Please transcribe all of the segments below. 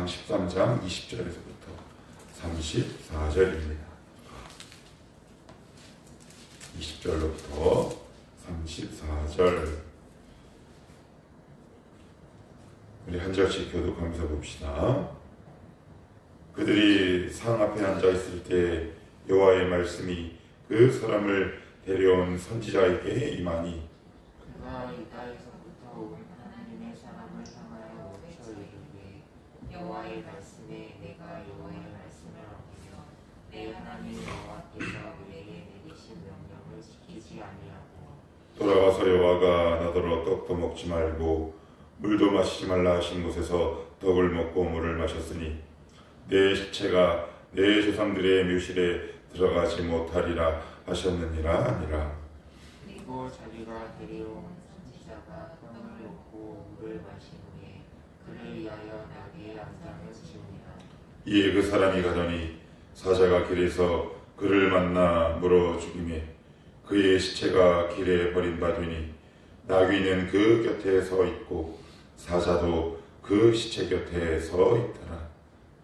열왕기상 13장 20절에서부터 34절입니다. 20절로부터 34절 우리 한 절씩 교독하면서 봅시다. 그들이 상 앞에 앉아 있을 때 여호와의 말씀이 그 사람을 데려온 선지자에게 임하니 그가 유다에서부터 온 하나님의 사람을 향하여 외쳐 이르되 여호와의 말씀에 내가 여호와의 말씀을 어기며 내 하나님 여호와께서 우리에게 내리신 명령을 지키지 아니하고 돌아가서 여호와가 나더러 떡도 먹지 말고 물도 마시지 말라 하신 곳에서 떡을 먹고 물을 마셨으니 내 시체가 내 조상들의 묘실에 들어가지 못하리라 하셨느니라 아니라. 그리고 자기가 데려온 선지자가 떡을 먹고 물을 마신 후에 그를 위하여 나귀의 안장을 지으니라. 이에 그 사람이 가더니 사자가 길에서 그를 만나 물어 죽이매 그의 시체가 길에 버림받으니 나귀는 그 곁에 서 있고 사자도 그 시체 곁에 서 있더라.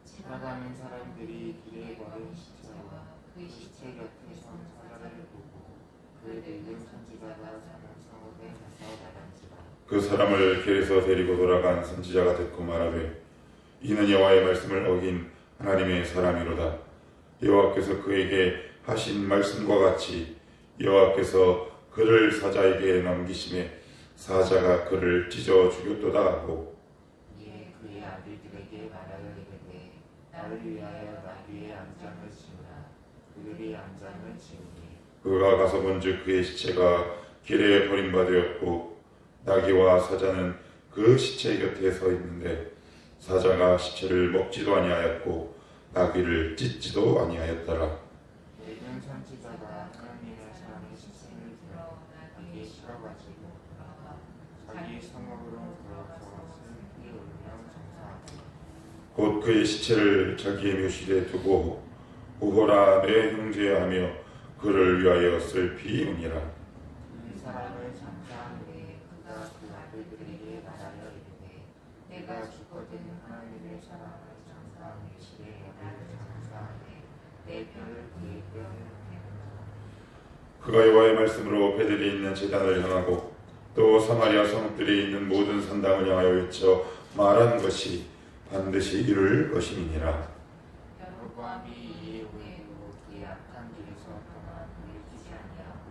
지나가는 사람들이 길에 버린 시체와 그 시체 곁에 선 사자를 보고 그 늙은 선지자가 사는 성읍에 가서 말한지라. 그 사람을 길에서 데리고 돌아간 선지자가 듣고 말하되 이는 여호와의 말씀을 어긴 하나님의 사람이로다. 여호와께서 그에게 하신 말씀과 같이 여호와께서 그를 사자에게 넘기심에 사자가 그를 찢어 죽였도다 하고 이에 그의 아들들에게 말하여 이르되 나를 위하여 나귀의 안장을 지으라. 그들이 안장을 지으니 그가 가서 본즉 그의 시체가 길에 버림받았고 나귀와 사자는 그 시체 곁에 서 있는데 사자가 시체를 먹지도 아니하였고 나귀를 찢지도 아니하였더라. 늙은 선지자가 하나님의 사람의 시신을 들어 나귀에 실어가지고 자기 성읍으로 들어가서 슬피 울며 정사하고 곧 그의 시체를 자기의 묘실에 두고 오호라 내 형제야 하며 그를 위하여 슬피 우니라. 이 사람을 장사한 후에 그가 그 아들들에게 말하여 이르되 내가 죽거든 하나님의 사람을 장사한 묘실에 여기를 장사하되 내 뼈를 그의 뼈에 태우라. 그가 여호와의 말씀으로 베델에 있는 제단을 향하고 또 사마리아 성읍들에 있는 모든 산당을 향하여 외쳐 말한 것이 반드시 이룰 것임이니라. 여로보암이 이에 후에도 그의 악한 길에서 떠나 돌이키지 아니하고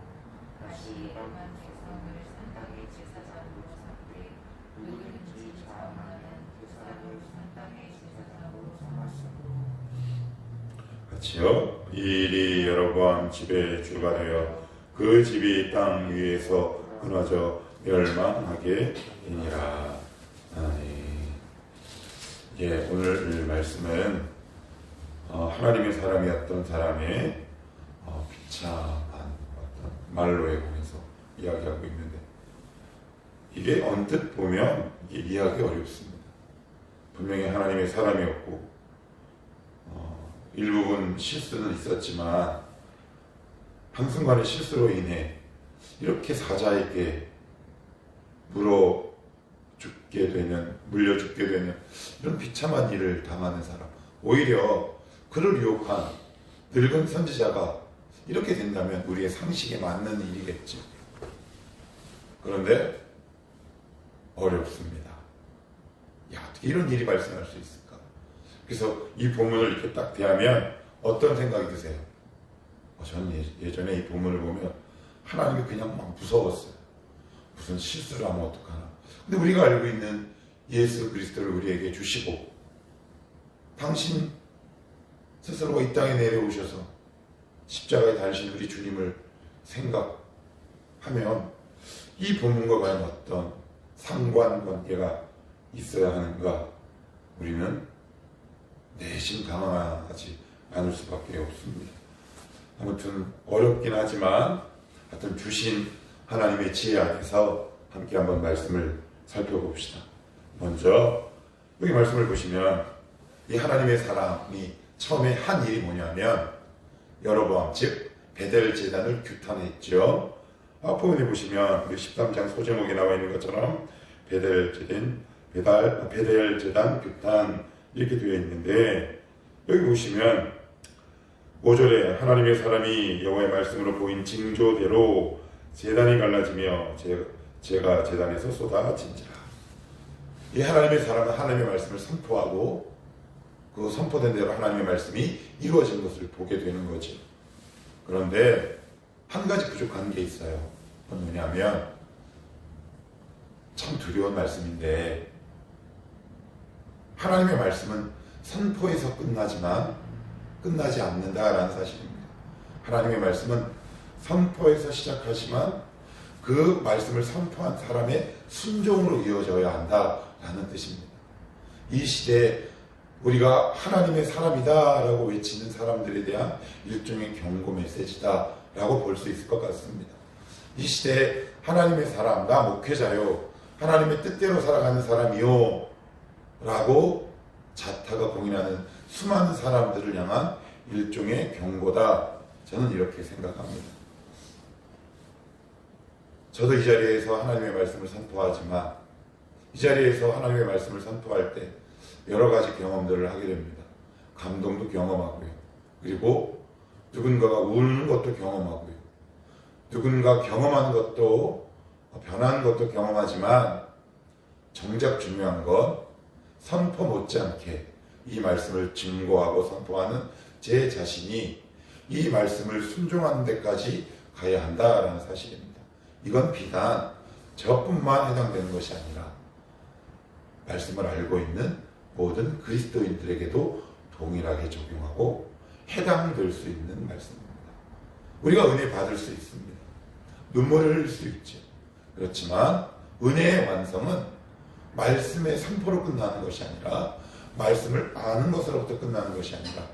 다시 여러분 백성을 산당의 제사장으로 삼되 누구든지 자원하는 그 사람을 산당의 제사장으로 삼았으므로. 같이요. 이 일이 여로보암 집의 주가 되어 그 집이 땅 위에서 끊어져 멸망하게 되니라. 아멘. 예, 오늘 말씀은 하나님의 사람이었던 사람의 비참한 어떤 말로에 관해서 이야기하고 있는데 이게 언뜻 보면 이게 이해하기 어렵습니다. 분명히 하나님의 사람이었고 일부분 실수는 있었지만 한순간의 실수로 인해 이렇게 사자에게 물려 죽게 되는 이런 비참한 일을 당하는 사람, 오히려 그를 유혹한 늙은 선지자가 이렇게 된다면 우리의 상식에 맞는 일이겠죠. 그런데 어렵습니다. 야, 어떻게 이런 일이 발생할 수 있을까? 그래서 이 본문을 이렇게 딱 대하면 어떤 생각이 드세요? 저는 예전에 이 본문을 보면 하나님이 그냥 막 무서웠어요. 무슨 실수를 하면 어떡하나. 근데 우리가 알고 있는 예수 그리스도를 우리에게 주시고 당신 스스로가 이 땅에 내려오셔서 십자가에 달리신 우리 주님을 생각하면 이 본문과 과연 어떤 상관관계가 있어야 하는가 우리는 내심 강화하지 않을 수밖에 없습니다. 아무튼 어렵긴 하지만 하여튼 주신 하나님의 지혜 안에서 함께 한번 말씀을 살펴봅시다. 먼저 여기 말씀을 보시면 이 하나님의 사람이 처음에 한 일이 뭐냐면 여로보암 즉 베델 제단을 규탄했죠. 앞부분에 보시면 우리 13장 소제목에 나와 있는 것처럼 베델 제단 규탄 이렇게 되어 있는데, 여기 보시면 5절에 하나님의 사람이 여호와의 말씀으로 보인 징조대로 제단이 갈라지며 제가 제단에서 쏟아진지라. 이 하나님의 사람은 하나님의 말씀을 선포하고 그 선포된 대로 하나님의 말씀이 이루어진 것을 보게 되는 거죠. 그런데 한 가지 부족한 게 있어요. 그건 뭐냐면, 참 두려운 말씀인데, 하나님의 말씀은 선포에서 끝나지만 끝나지 않는다라는 사실입니다. 하나님의 말씀은 선포에서 시작하지만 그 말씀을 선포한 사람의 순종으로 이어져야 한다라는 뜻입니다. 이 시대에 우리가 하나님의 사람이다 라고 외치는 사람들에 대한 일종의 경고 메시지다 라고 볼 수 있을 것 같습니다. 이 시대에 하나님의 사람, 나 목회자요, 하나님의 뜻대로 살아가는 사람이요 라고 자타가 공인하는 수많은 사람들을 향한 일종의 경고다, 저는 이렇게 생각합니다. 저도 이 자리에서 하나님의 말씀을 선포하지만, 이 자리에서 하나님의 말씀을 선포할 때 여러 가지 경험들을 하게 됩니다. 감동도 경험하고요. 그리고 누군가가 우는 것도 경험하고요. 누군가 경험한 것도, 변한 것도 경험하지만, 정작 중요한 건 선포 못지않게 이 말씀을 증거하고 선포하는 제 자신이 이 말씀을 순종하는 데까지 가야 한다라는 사실입니다. 이건 비단 저뿐만 해당되는 것이 아니라 말씀을 알고 있는 모든 그리스도인들에게도 동일하게 적용하고 해당될 수 있는 말씀입니다. 우리가 은혜 받을 수 있습니다. 눈물을 흘릴 수 있죠. 그렇지만 은혜의 완성은 말씀의 선포로 끝나는 것이 아니라, 말씀을 아는 것으로부터 끝나는 것이 아니라,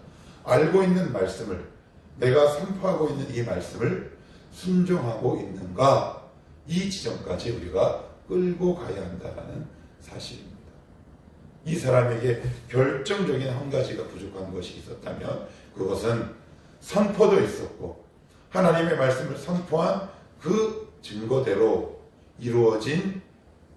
알고 있는 말씀을, 내가 선포하고 있는 이 말씀을 순종하고 있는가, 이 지점까지 우리가 끌고 가야 한다는 사실입니다. 이 사람에게 결정적인 한 가지가 부족한 것이 있었다면 그것은 선포도 있었고 하나님의 말씀을 선포한 그 증거대로 이루어진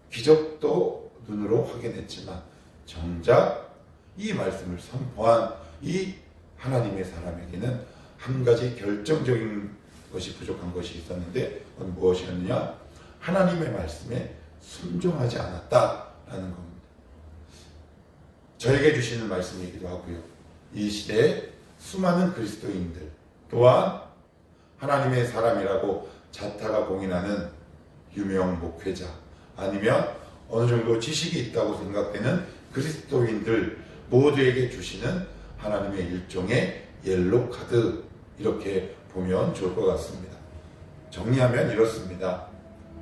기적도 눈으로 확인했지만, 정작 이 말씀을 선포한 이 하나님의 사람에게는 한 가지 결정적인 것이 부족한 것이 있었는데, 그건 무엇이었느냐? 하나님의 말씀에 순종하지 않았다라는 겁니다. 저에게 주시는 말씀이기도 하고요. 이 시대에 수많은 그리스도인들 또한 하나님의 사람이라고 자타가 공인하는 유명 목회자, 아니면 어느 정도 지식이 있다고 생각되는 그리스도인들 모두에게 주시는 하나님의 일종의 옐로 카드, 이렇게 보면 좋을 것 같습니다. 정리하면 이렇습니다.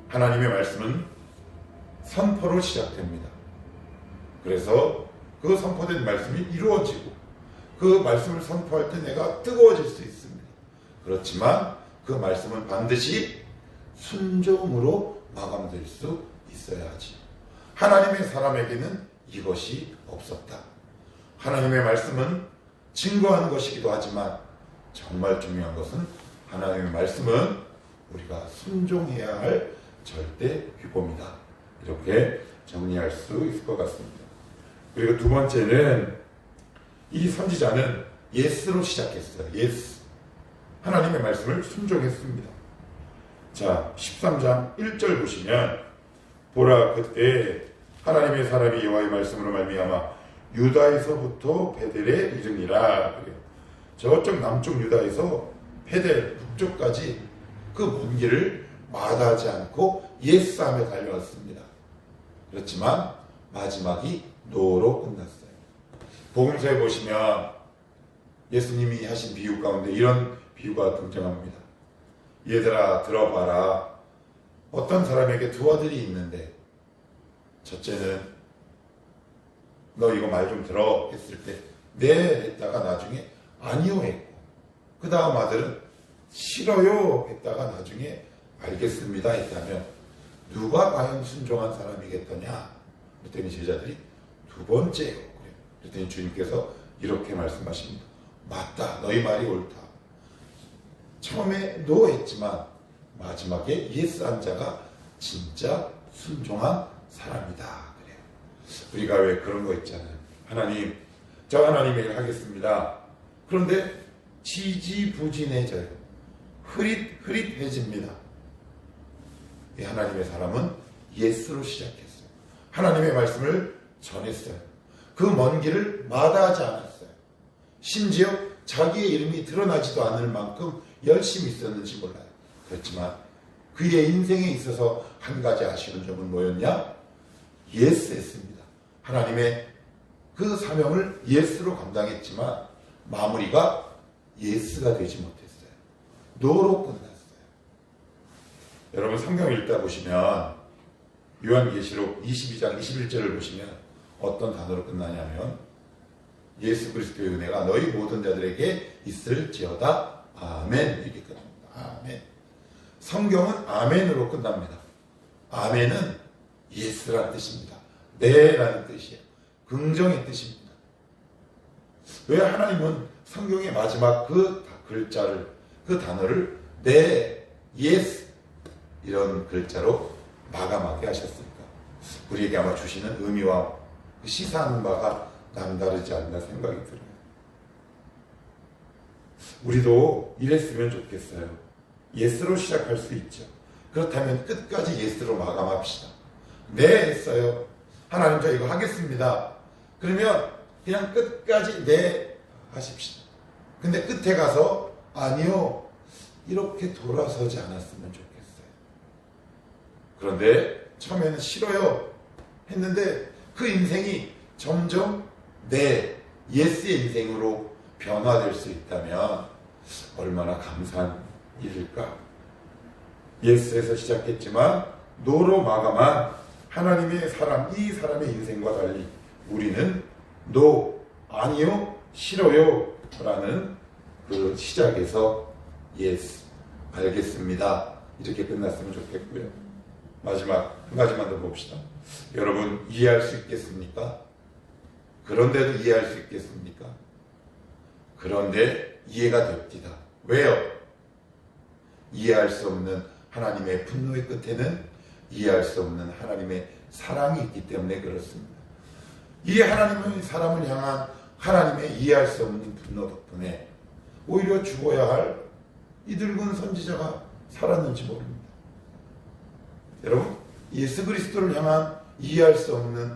하나님의 말씀은 선포로 시작됩니다. 그래서 그 선포된 말씀이 이루어지고 그 말씀을 선포할 때 내가 뜨거워질 수 있습니다. 그렇지만 그 말씀은 반드시 순종으로 마감될 수 있어야 하지. 하나님의 사람에게는 이것이 없었다. 하나님의 말씀은 증거하는 것이기도 하지만 정말 중요한 것은 하나님의 말씀은 우리가 순종해야 할 절대 규범이다. 이렇게 정리할 수 있을 것 같습니다. 그리고 두 번째는 이 선지자는 예스로 시작했어요. 예스. 하나님의 말씀을 순종했습니다. 자, 13장 1절 보시면, 보라, 그때 하나님의 사람이 여호와의 말씀으로 말미암아 유다에서부터 베델에 이르니라. 저쪽 남쪽 유다에서 베델 북쪽까지 그 먼 길을 마다하지 않고 예스하며 달려왔습니다. 그렇지만 마지막이 노로 끝났어요. 복음서에 보시면 예수님이 하신 비유 가운데 이런 비유가 등장합니다. 얘들아, 들어봐라. 어떤 사람에게 두 아들이 있는데, 첫째는 너 이거 말 좀 들어 했을 때 네 했다가 나중에 아니요 했고, 그 다음 아들은 싫어요 했다가 나중에 알겠습니다 했다면 누가 과연 순종한 사람이겠더냐? 그랬더니 제자들이 두 번째요. 그랬더니 주님께서 이렇게 말씀하십니다. 맞다, 너희 말이 옳다. 처음에 노 했지만 마지막에 예스 한 자가 진짜 순종한 사람이다. 그래요. 우리가 왜 그런 거 있잖아요. 하나님, 저 하나님의 일 하겠습니다. 그런데 지지부진해져요. 흐릿흐릿해집니다. 이 하나님의 사람은 예스로 시작했어요. 하나님의 말씀을 전했어요. 그 먼 길을 마다하지 않았어요. 심지어 자기의 이름이 드러나지도 않을 만큼 열심히 있었는지 몰라요. 그렇지만 그의 인생에 있어서 한 가지 아쉬운 점은 뭐였냐? 예스 했습니다. 하나님의 그 사명을 예스로 감당했지만 마무리가 예스가 되지 못했어요. 노로 끝났어요. 여러분 성경 읽다 보시면 요한계시록 22장 21절을 보시면 어떤 단어로 끝나냐면 예수 그리스도의 은혜가 너희 모든 자들에게 있을지어다. 아멘. 이렇게 끝납니다. 아멘. 성경은 아멘으로 끝납니다. 아멘은 예스라는 뜻입니다. 네라는 뜻이에요. 긍정의 뜻입니다. 왜 하나님은 성경의 마지막 그 글자를, 그 단어를 네, 예스 이런 글자로 마감하게 하셨습니까? 우리에게 아마 주시는 의미와 시사하는 바가 남다르지 않나 생각이 들어요. 우리도 이랬으면 좋겠어요. 예스로 시작할 수 있죠. 그렇다면 끝까지 예스로 마감합시다. 네 했어요. 하나님 저 이거 하겠습니다. 그러면 그냥 끝까지 네 하십시다. 근데 끝에 가서 아니요 이렇게 돌아서지 않았으면 좋겠어요. 그런데 처음에는 싫어요 했는데 그 인생이 점점 네, 예스의 인생으로 변화될 수 있다면 얼마나 감사한 일일까? 예스에서 시작했지만 노로 마감한 하나님의 사람, 이 사람의 인생과 달리 우리는 노, 아니요, 싫어요 라는 그 시작에서 예스, 알겠습니다 이렇게 끝났으면 좋겠고요. 마지막 한 가지만 더 봅시다. 여러분 이해할 수 있겠습니까? 그런데도 이해할 수 있겠습니까? 그런데 이해가 됩니다. 왜요? 이해할 수 없는 하나님의 분노의 끝에는 이해할 수 없는 하나님의 사랑이 있기 때문에 그렇습니다. 이 하나님의 사람을 향한 하나님의 이해할 수 없는 분노 덕분에 오히려 죽어야 할 이 늙은 선지자가 살았는지 모릅니다. 여러분, 예수 그리스도를 향한 이해할 수 없는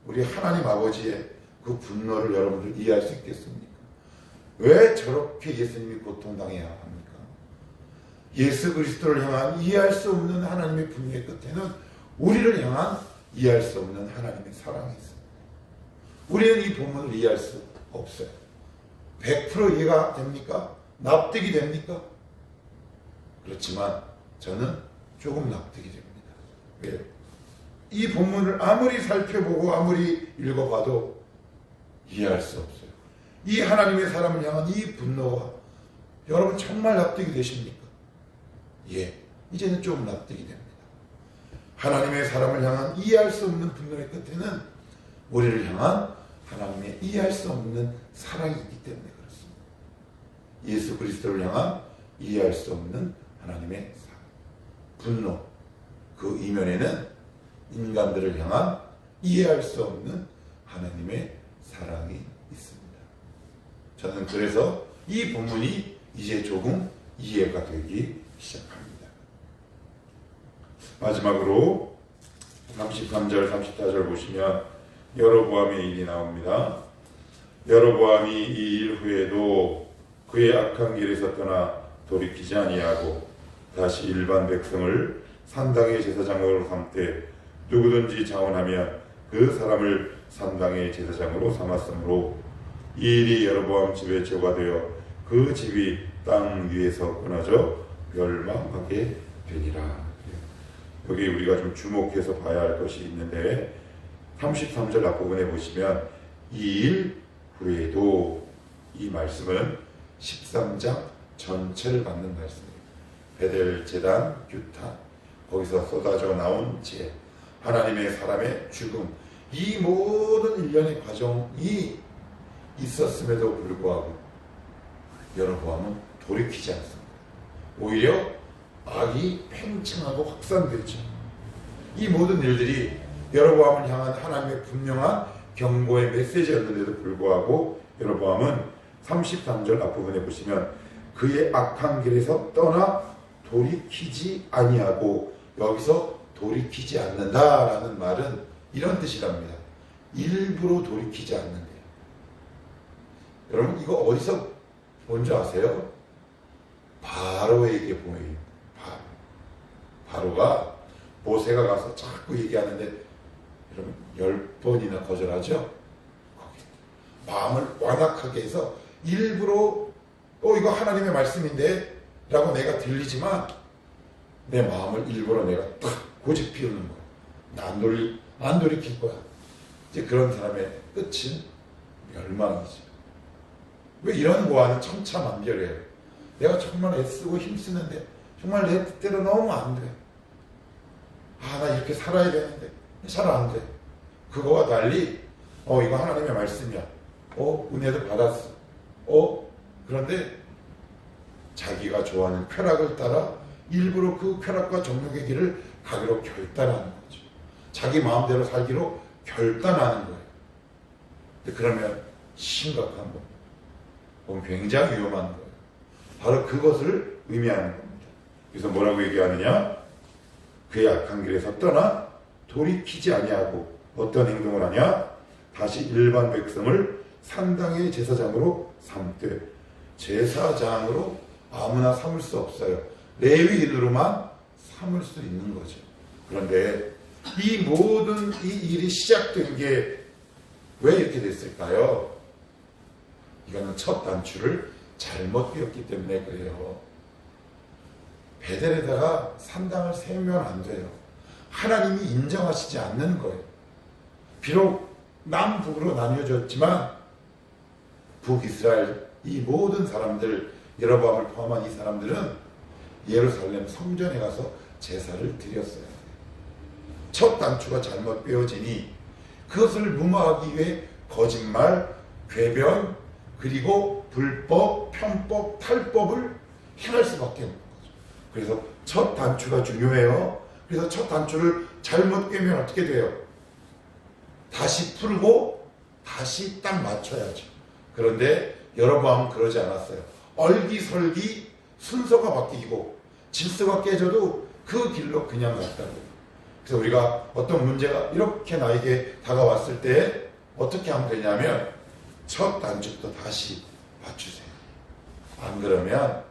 우리 하나님 아버지의 그 분노를 여러분들 이해할 수 있겠습니까? 왜 저렇게 예수님이 고통당해야 합니까? 예수 그리스도를 향한 이해할 수 없는 하나님의 분노의 끝에는 우리를 향한 이해할 수 없는 하나님의 사랑이 있습니다. 우리는 이 본문을 이해할 수 없어요. 100% 이해가 됩니까? 납득이 됩니까? 그렇지만 저는 조금 납득이 됩니다. 왜? 이 본문을 아무리 살펴보고 아무리 읽어봐도 이해할 수 없어요. 이 하나님의 사람을 향한 이 분노가 여러분 정말 납득이 되십니까? 예, 이제는 좀 납득이 됩니다. 하나님의 사람을 향한 이해할 수 없는 분노의 끝에는 우리를 향한 하나님의 이해할 수 없는 사랑이 있기 때문에 그렇습니다. 예수 그리스도를 향한 이해할 수 없는 하나님의 사랑, 분노, 그 이면에는 인간들을 향한 이해할 수 없는 하나님의 사랑이 있습니다. 저는 그래서 이 본문이 이제 조금 이해가 되기 시작합니다. 마지막으로 33절, 34절 보시면 여로보암의 일이 나옵니다. 여로보암이 이 일 후에도 그의 악한 길에서 떠나 돌이키지 아니하고 다시 일반 백성을 산당의 제사장으로 삼되 누구든지 자원하면 그 사람을 산당의 제사장으로 삼았으므로 이 일이 여로보암 집의 죄가 되어 그 집이 땅 위에서 끊어져 멸망하게 되리라. 여기 우리가 좀 주목해서 봐야 할 것이 있는데 33절 앞부분에 보시면 이 일 후에도, 이 말씀은 13장 전체를 받는 말씀입니다. 베델 제단 규탄, 거기서 쏟아져 나온 재, 하나님의 사람의 죽음, 이 모든 일련의 과정이 있었음에도 불구하고 여로보암은 돌이키지 않습니다. 오히려 악이 팽창하고 확산되죠. 이 모든 일들이 여로보암을 향한 하나님의 분명한 경고의 메시지였는데도 불구하고 여로보암은 33절 앞부분에 보시면 그의 악한 길에서 떠나 돌이키지 아니하고, 여기서 돌이키지 않는다라는 말은 이런 뜻이랍니다. 일부러 돌이키지 않는데요. 여러분 이거 어디서 본 줄 아세요? 바로에게 보여요. 바로가 모세가 가서 자꾸 얘기하는데 여러분 10번이나 거절하죠? 거기 마음을 완악하게 해서 일부러 이거 하나님의 말씀인데 라고 내가 들리지만 내 마음을 일부러 내가 딱 고집 피우는 거야. 나 안 돌이킬 거야. 이제 그런 사람의 끝은 멸망이죠. 왜 이런 고아는 천차만별이에요. 내가 정말 애쓰고 힘쓰는데 정말 내 뜻대로 너무 안 돼. 나 이렇게 살아야 되는데 잘 안 돼. 그거와 달리 이거 하나님의 말씀이야. 은혜도 받았어. 그런데 자기가 좋아하는 쾌락을 따라 일부러 그 쾌락과 정욕의 길을 가기로 결단하는 거죠. 자기 마음대로 살기로 결단하는 거예요. 그러면 심각한 겁니다. 굉장히 위험한 거예요. 바로 그것을 의미하는 겁니다. 그래서 뭐라고 얘기하느냐? 그의 악한 길에서 떠나 돌이키지 아니하고 어떤 행동을 하냐? 다시 일반 백성을 산당의 제사장으로 삼되, 제사장으로 아무나 삼을 수 없어요. 레위인으로만 삼을 수 있는 거죠. 그런데 이 모든 이 일이 시작된 게 왜 이렇게 됐을까요? 이거는 첫 단추를 잘못 끼웠기 때문에 그래요. 베델에다가 산당을 세우면 안 돼요. 하나님이 인정하시지 않는 거예요. 비록 남북으로 나뉘어졌지만 북이스라엘 이 모든 사람들, 여로보암을 포함한 이 사람들은 예루살렘 성전에 가서 제사를 드렸어요. 첫 단추가 잘못 빼어지니 그것을 무마하기 위해 거짓말, 궤변, 그리고 불법, 편법, 탈법을 행할 수밖에 없는 거죠. 그래서 첫 단추가 중요해요. 그래서 첫 단추를 잘못 꿰면 어떻게 돼요? 다시 풀고 다시 딱 맞춰야죠. 그런데 여로보암은 그러지 않았어요. 얼기설기 순서가 바뀌고 질서가 깨져도 그 길로 그냥 갔다고요. 그래서 우리가 어떤 문제가 이렇게 나에게 다가왔을 때 어떻게 하면 되냐면 첫 단추부터 다시 맞추세요. 안 그러면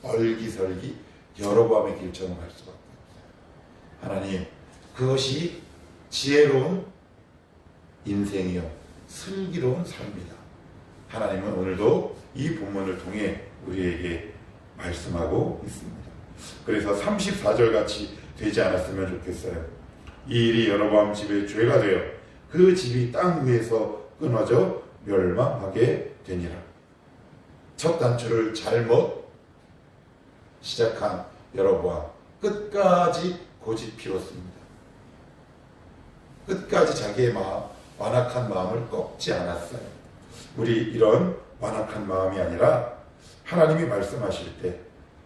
얼기설기 여로보암의 길처럼 갈 수밖에 없어요. 하나님, 그것이 지혜로운 인생이요 슬기로운 삶이다. 하나님은 오늘도 이 본문을 통해 우리에게 말씀하고 있습니다. 그래서 34절 같이 되지 않았으면 좋겠어요. 이 일이 여로보암 집의 죄가 되어 그 집이 땅 위에서 끊어져 멸망하게 되니라. 첫 단추를 잘못 시작한 여로보암 끝까지 고집 피웠습니다. 끝까지 자기의 완악한 마음을 꺾지 않았어요. 우리 이런 완악한 마음이 아니라 하나님이 말씀하실 때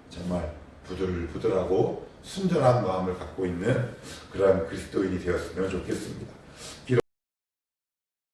정말 부들부들하고 순전한 마음을 갖고 있는 그러한 그리스도인이 되었으면 좋겠습니다.